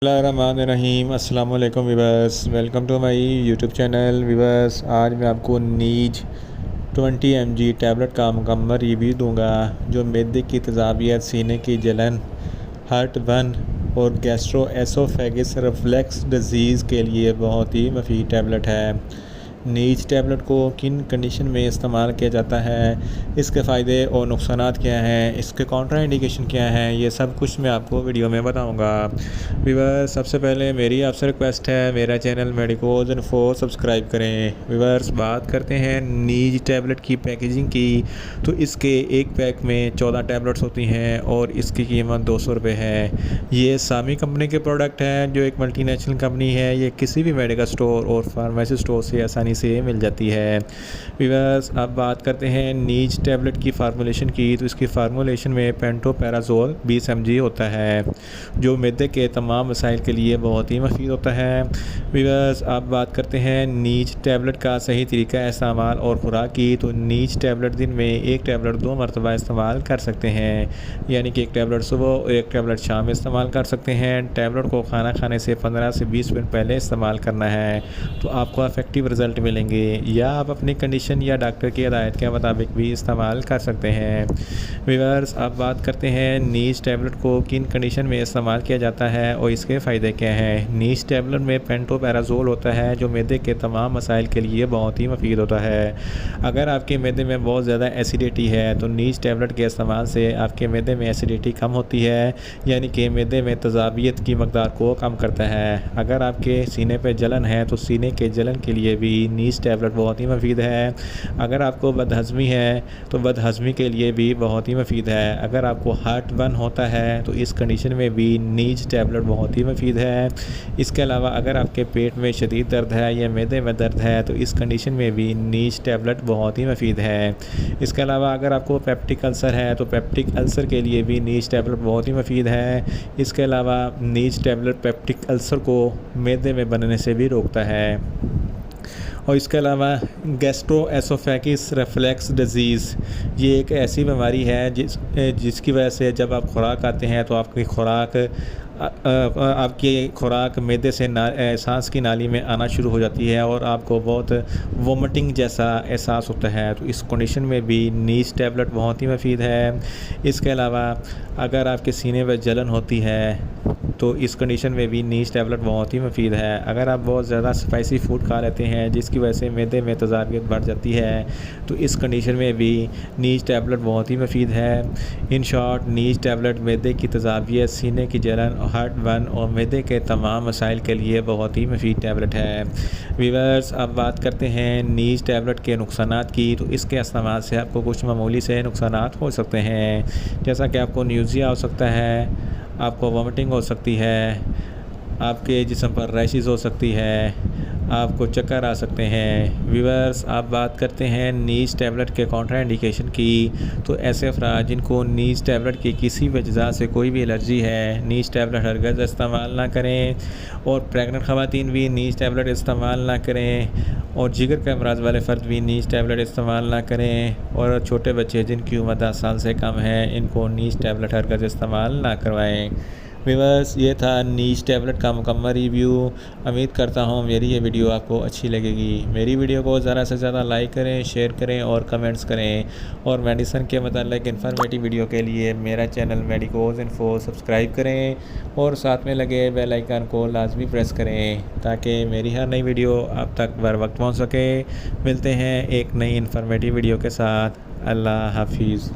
बिस्मिल्लाहिर्रहमानिर्रहीम अस्सलाम वालेकुम viewers, welcome to my YouTube channel. Viewers, आज मैं आपको नीज 20 mg टैबलेट का मुकम्मल रिव्यू दूंगा जो मैदे की तेज़ाबियत, सीने की जलन, हार्ट बर्न और गैस्ट्रो एसोफेगस रिफ्लक्स डिजीज़ के लिए बहुत ही मुफीद टैबलेट है। नीज टैबलेट को किन कंडीशन में इस्तेमाल किया जाता है, इसके फ़ायदे और नुकसानात क्या हैं, इसके काउंटर इंडिकेशन क्या हैं, ये सब कुछ मैं आपको वीडियो में बताऊंगा। व्यूअर्स, सबसे पहले मेरी आपसे रिक्वेस्ट है, मेरा चैनल मेडिकोज इन्फो सब्सक्राइब करें। व्यूअर्स, बात करते हैं नीज टैबलेट की पैकेजिंग की, तो इसके एक पैक में 14 टैबलेट्स होती हैं और इसकी कीमत 200 रुपये है। ये सामी कंपनी के प्रोडक्ट हैं जो एक मल्टीनेशनल कंपनी है। ये किसी भी मेडिकल स्टोर और फार्मेसी स्टोर से आसानी से मिल जाती है। व्यूअर्स, अब बात करते हैं नीज टैबलेट की फार्मूलेशन की, तो इसकी फार्मूलेशन में पेंटोपैराजोल 20 mg होता है जो मैदे के तमाम मसाइल के लिए बहुत ही मुफीद होता है। व्यूअर्स, अब बात करते हैं नीज टैबलेट का सही तरीका इस्तेमाल और खुराक की, तो नीज टैबलेट दिन में एक टैबलेट 2 मरतबा इस्तेमाल कर सकते हैं, यानी कि एक टैबलेट सुबह और एक टैबलेट शाम में इस्तेमाल कर सकते हैं। टैबलेट को खाना खाने से 15 से 20 मिनट पहले इस्तेमाल करना है तो आपको इफेक्टिव रिज़ल्ट मिलेंगे, या आप अपनी कंडीशन या डॉक्टर की हिदायत के मुताबिक भी इस्तेमाल कर सकते हैं। व्यूअर्स, अब बात करते हैं नीज टैबलेट को किन कंडीशन में इस्तेमाल किया जाता है और इसके फ़ायदे क्या हैं। नीज टैबलेट में पेंटोपैराजोल होता है जो मैदे के तमाम मसाइल के लिए बहुत ही मुफीद होता है। अगर आपके मैदे में बहुत ज़्यादा एसिडिटी है तो नीज टैबलेट के इस्तेमाल से आपके मैदे में एसिडिटी कम होती है, यानी कि मैदे में तेज़ाबियत की मकदार को कम करता है। अगर आपके सीने पे जलन है तो सीने के जलन के लिए भी नीज टैबलेट बहुत ही मुफीद है। अगर आपको बदहज़मी है तो बदहज़मी के लिए भी बहुत ही मुफीद है। अगर आपको हार्ट बर्न होता है तो इस कंडीशन में भी नीज टैबलेट बहुत ही मुफीद है। इसके अलावा अगर आपके पेट में शदीद दर्द है या मैदे में दर्द है तो इस कंडीशन में भी नीज टैबलेट बहुत ही मुफीद है। इसके अलावा अगर आपको पेप्टिक अल्सर है तो पेप्टिक अल्सर के लिए भी नीज टैबलेट बहुत ही मुफीद है। इसके अलावा नीज टैबलेट पेप्टिक अल्सर को मैदे में बनने से भी रोकता है। और इसके अलावा गैस्ट्रो एसोफेगस रिफ्लक्स डिजीज़, ये एक ऐसी बीमारी है जिसकी वजह से जब आप खुराक खाते हैं तो आपकी खुराक मैदे से सांस की नाली में आना शुरू हो जाती है और आपको बहुत वोमिटिंग जैसा एहसास होता है, तो इस कंडीशन में भी नीज टैबलेट बहुत ही मुफीद है। इसके अलावा अगर आपके सीने में जलन होती है तो इस कंडीशन में भी नीज टैबलेट बहुत ही मुफीद है। अगर आप बहुत ज़्यादा स्पाइसी फूड खा लेते हैं जिसकी वजह से मैदे में तेज़ाबियत बढ़ जाती है तो इस कंडीशन में भी नीज टैबलेट बहुत ही मुफीद है। इन शॉर्ट, नीज टैबलेट मैदे की तेज़ाबियत, सीने की जलन, हार्ट बर्न और मैदे के तमाम मसाइल के लिए बहुत ही मुफीद टैबलेट है। व्यूअर्स, अब बात करते हैं नीज टैबलेट के नुकसानात की, तो इसके इस्तेमाल से आपको कुछ मामूली से नुकसानात हो सकते हैं, जैसा कि आपको न्यूज़िया हो सकता है, आपको वोमिटिंग हो सकती है, आपके जिस्म पर रैशेस हो सकती है, आपको चक्कर आ सकते हैं। व्यूअर्स, आप बात करते हैं नीज टैबलेट के काउंटर इंडिकेशन की, तो ऐसे अफराद जिनको नीज टैबलेट की किसी वजह से कोई भी एलर्जी है, नीज टैबलेट हरगज़ इस्तेमाल ना करें। और प्रेग्नेंट ख़वातीन भी नीज टैबलेट इस्तेमाल ना करें, और जिगर के अमराज वाले फ़र्द भी नीज टैबलेट इस्तेमाल ना करें, और छोटे बच्चे जिनकी उम्र 10 साल से कम है इनको नीज टैबलेट हरगज़ इस्तेमाल ना करवाएँ। व्यूअर्स, ये था नीज टैबलेट का मुकम्मल रिव्यू। उम्मीद करता हूँ मेरी ये वीडियो आपको अच्छी लगेगी। मेरी वीडियो को ज़्यादा से ज़्यादा लाइक करें, शेयर करें और कमेंट्स करें, और मेडिसिन के मतलब इन्फॉर्मेटिव वीडियो के लिए मेरा चैनल मेडिकोज इन्फो सब्सक्राइब करें और साथ में लगे बेल आइकन को लाजमी प्रेस करें ताकि मेरी हर नई वीडियो आप तक बर वक्त पहुँच सके। मिलते हैं एक नई इन्फॉर्मेटिव वीडियो के साथ। अल्लाह हाफिज़।